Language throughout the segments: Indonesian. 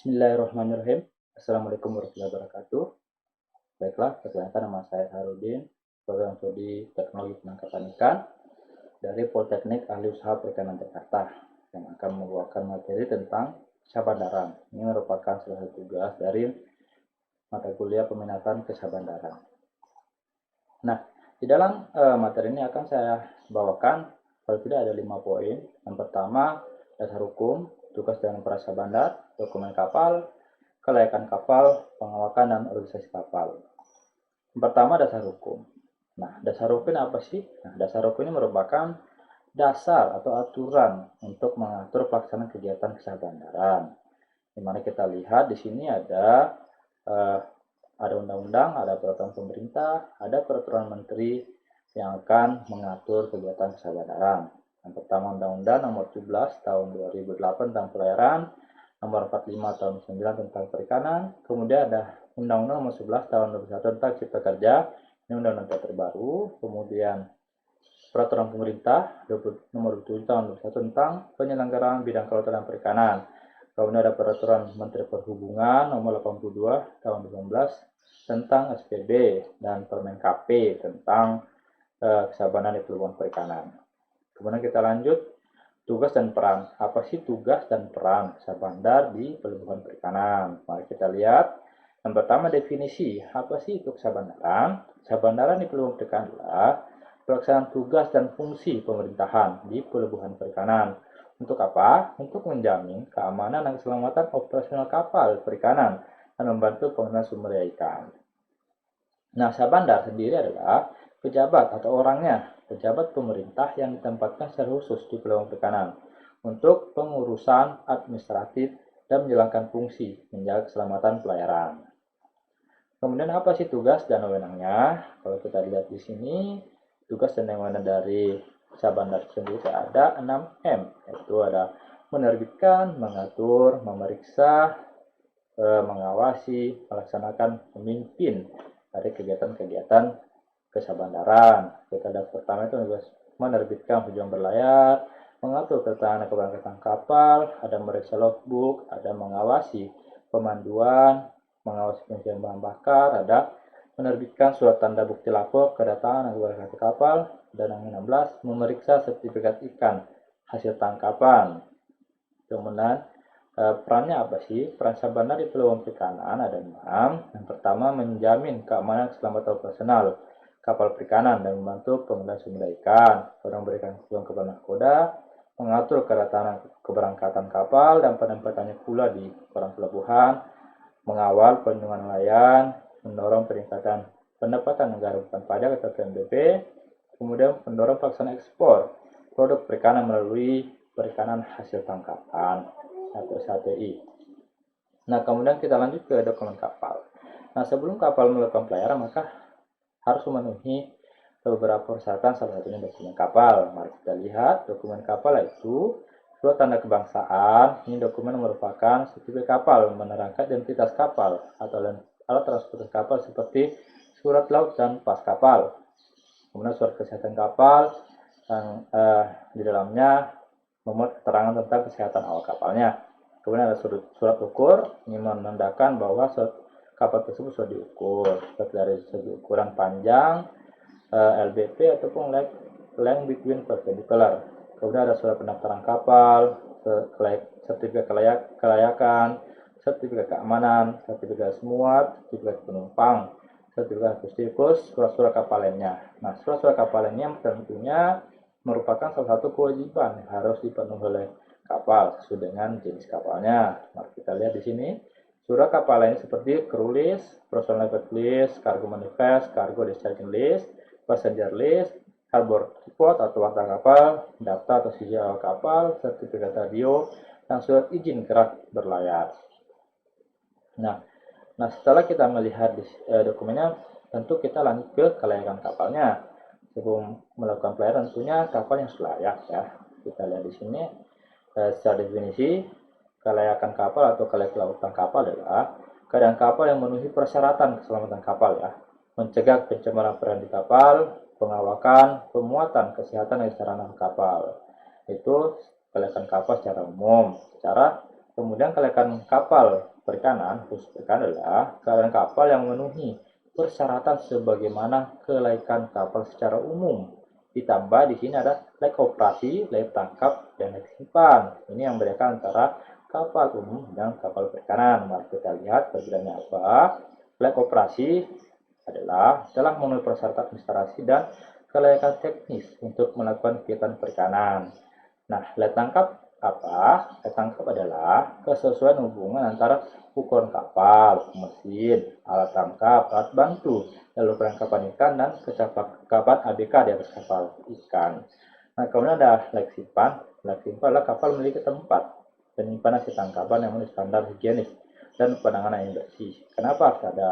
Bismillahirrahmanirrahim. Assalamualaikum warahmatullahi wabarakatuh. Baiklah, perkenalkan nama saya Harudin, program studi Teknologi Penangkapan Ikan dari Politeknik Ahli Usaha Perikanan Jakarta yang akan membawakan materi tentang kesabandaran. Ini merupakan salah satu tugas dari mata kuliah peminatan kesabandaran. Nah, di dalam materi ini akan saya bawakan kalau tidak ada 5 poin. Yang pertama, dasar hukum, tugas dan perasa bandar, dokumen kapal, kelayakan kapal, pengawakan dan organisasi kapal. Yang pertama, dasar hukum. Nah, dasar hukum apa sih? Nah, dasar hukum ini merupakan dasar atau aturan untuk mengatur pelaksanaan kegiatan kesabandaran. Di mana kita lihat di sini ada undang-undang, ada peraturan pemerintah, ada peraturan menteri yang akan mengatur kegiatan kesabandaran. Yang pertama Undang-Undang Nomor 17 Tahun 2008 tentang pelayaran, Nomor 45 Tahun 9 tentang perikanan, kemudian ada Undang-Undang Nomor 11 Tahun 2021 tentang Cipta Kerja, ini undang-undang terbaru, kemudian Peraturan Pemerintah Nomor 27 Tahun 2021 tentang penyelenggaraan bidang kelautan dan perikanan. Kemudian ada Peraturan Menteri Perhubungan Nomor 82 Tahun 2019 tentang SPB dan Permen KP tentang kesabanan di pelabuhan perikanan. Kemudian kita lanjut tugas dan peran. Apa sih tugas dan peran kesabandar di pelabuhan perikanan? Mari kita lihat. Yang pertama definisi. Apa sih itu kesabandaran? Kesabandaran di pelabuhan perikanan adalah pelaksanaan tugas dan fungsi pemerintahan di pelabuhan perikanan. Untuk apa? Untuk menjamin keamanan dan keselamatan operasional kapal perikanan dan membantu pengelolaan sumber daya ikan. Nah, sabandar sendiri adalah pejabat atau orangnya, pejabat pemerintah yang ditempatkan secara khusus di pelabuhan perikanan untuk pengurusan administratif dan menjalankan fungsi menjaga keselamatan pelayaran. Kemudian apa sih tugas dan wewenangnya? Kalau kita lihat di sini, tugas dan wewenang dari sabandar sendiri ada 6M, yaitu ada menerbitkan, mengatur, memeriksa, mengawasi, melaksanakan, memimpin dari kegiatan-kegiatan kesabandaran. Kita lihat pertama itu menerbitkan tujuan berlayar, mengatur keterangan keberangkatan kapal, ada meriksa logbook, ada mengawasi pemanduan, mengawasi pengisian bahan bakar, ada menerbitkan surat tanda bukti lapor kedatangan dan keberangkatan kapal, dan yang 16 memeriksa sertifikat ikan hasil tangkapan. Kemudian perannya apa sih? Peran sabandar di pelabuhan perikanan ada 6. Yang pertama, menjamin keamanan keselamatan operasional kapal perikanan dan membantu pengendalian sumber ikan, memberikan kebutuhan kepada nahkoda, mengatur kedatangan keberangkatan kapal dan penempatannya pula di orang pelabuhan, mengawal perlindungan nelayan, mendorong peningkatan pendapatan negara bukan pajak atau PNBP, kemudian mendorong pelaksanaan ekspor produk perikanan melalui perikanan hasil tangkapan atau SHTI. Nah, kemudian kita lanjut ke dokumen kapal. Nah, sebelum kapal melakukan pelayaran, maka harus memenuhi beberapa persyaratan, salah satunya dokumen kapal. Mari kita lihat dokumen kapal yaitu surat tanda kebangsaan. Ini dokumen merupakan sertifikat kapal menerangkan identitas kapal atau alat transportasi kapal seperti surat laut dan pas kapal. Kemudian surat kesehatan kapal yang di dalamnya memuat keterangan tentang kesehatan awak kapalnya. Kemudian ada surat ukur, ini menandakan bahwa kapal tersebut sudah diukur, seperti dari segi ukuran panjang, LBP ataupun length between perpendicular. Kemudian ada surat pendaftaran kapal, sertifikat kelayakan, sertifikat keamanan, sertifikat muat, sertifikat penumpang, sertifikat akustikus, surat-surat kapal lainnya. Nah, surat-surat kapal lainnya tentunya merupakan salah satu kewajiban yang harus dipenuhi oleh kapal sesuai dengan jenis kapalnya. Mari kita lihat di sini. Surat kapal lain seperti crew list, personal list, cargo manifest, cargo discharge list, passenger list, harbor report atau warta kapal, daftar atau sijil kapal, sertifikat radio, dan surat izin gerak berlayar. Nah, setelah kita melihat dokumennya, tentu kita lanjut ke kelayakan kapalnya. Sebelum melakukan pelayaran, tentunya kapal yang layak ya. Kita lihat di sini secara definisi kelayakan kapal atau kelayak kelautan kapal adalah keadaan kapal yang memenuhi persyaratan keselamatan kapal ya, mencegah pencemaran peran di kapal, pengawakan, pemuatan kesehatan dan sarana kapal. Itu kelayakan kapal secara umum. Secara Kemudian kelayakan kapal perikanan, khusus perikanan adalah kelayakan kapal yang memenuhi persyaratan sebagaimana kelayakan kapal secara umum. Ditambah di sini ada layak operasi, layak tangkap, dan layak simpan. Ini yang membedakan antara kapal umum dan kapal perikanan. Mari kita lihat perbedaannya apa. Layak operasi adalah telah memenuhi persyaratan administrasi dan kelayakan teknis untuk melakukan kegiatan perikanan. Nah, layak tangkap apa? Layak tangkap adalah kesesuaian hubungan antara ukuran kapal, mesin, alat tangkap, alat bantu, lalu penangkapan ikan, dan kecakapan ABK di atas kapal ikan. Nah, kemudian ada layak simpan. Layak simpan adalah kapal memiliki tempat penyimpanan hasil tangkapan yang memenuhi standar higienis dan penanganan yang bersih. Kenapa harus ada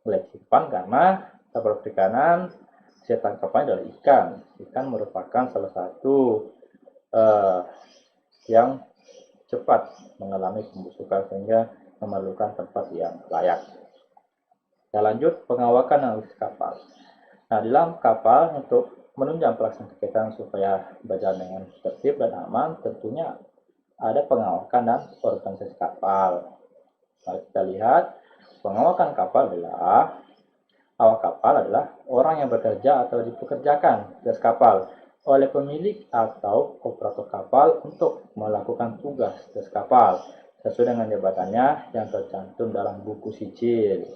layak simpan? Karena kapal perikanan hasil tangkapannya adalah ikan. Ikan merupakan salah satu eh, yang cepat mengalami pembusukan sehingga memerlukan tempat yang layak. Kita lanjut pengawakan analisis kapal. Nah, di dalam kapal untuk menunjang pelaksanaan kegiatan supaya berjalan dengan tertib dan aman, tentunya ada pengawakan dan organisasi kapal. Mari kita lihat, pengawakan kapal adalah awak kapal adalah orang yang bekerja atau dipekerjakan di atas kapal oleh pemilik atau operator kapal untuk melakukan tugas di atas kapal sesuai dengan jabatannya yang tercantum dalam buku sijil.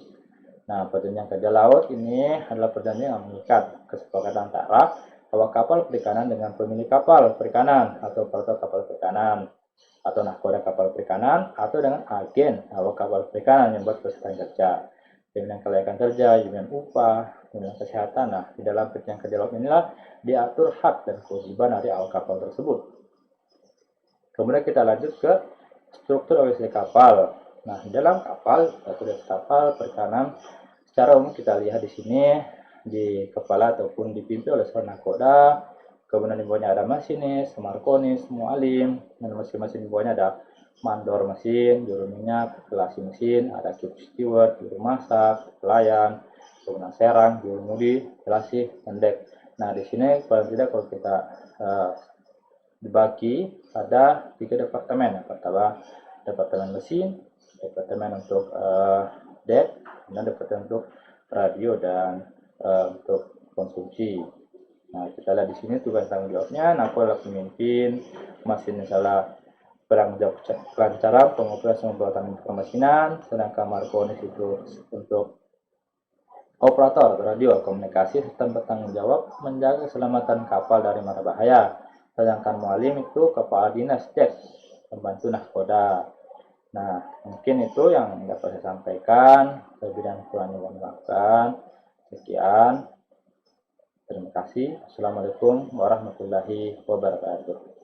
Nah, perjanjian kerja laut ini adalah perjanjian yang mengikat kesepakatan antara awak kapal perikanan dengan pemilik kapal perikanan atau operator kapal perikanan atau nahkoda kapal perikanan atau dengan agen awak kapal perikanan yang buat persetujuan kerja. Jaminan kelayakan kerja, jaminan upah, jaminan kesehatan. Nah, di dalam perjanjian kerja laut inilah diatur hak dan kewajiban dari awak kapal tersebut. Kemudian kita lanjut ke struktur organisasi kapal. Nah, di dalam kapal, tugas kapal perikanan secara umum kita lihat di sini di kepala ataupun dipimpin oleh seorang nahkoda. Kemudian di bawahnya ada masinis, markonis, mualim, dan masing-masing di bawahnya ada mandor mesin, juru minyak, kelasi mesin, ada keep steward, juru masak, pelayan, kemudian serang, juru mudi, kelasi, dan dek. Nah, di sini paling tidak kalau kita dibagi ada 3 departemen. Yang pertama departemen mesin, departemen untuk dek, dan departemen untuk radio dan untuk konsumsi. Nah, kita lihat di sini tugas tanggung jawabnya. Nah, aku adalah pemimpin, mesin misalnya bertanggung jawab kelancaran pengoperasian pembuatan permesinan, sedangkan markonis itu untuk operator radio komunikasi serta bertanggung jawab menjaga keselamatan kapal dari mara bahaya. Sedangkan mualim itu kepala dinas cek pembantu nahkoda. Nah, mungkin itu yang dapat saya sampaikan. Lebih dan kurangnya mohon maafkan. Sekian. Terima kasih. Assalamualaikum warahmatullahi wabarakatuh.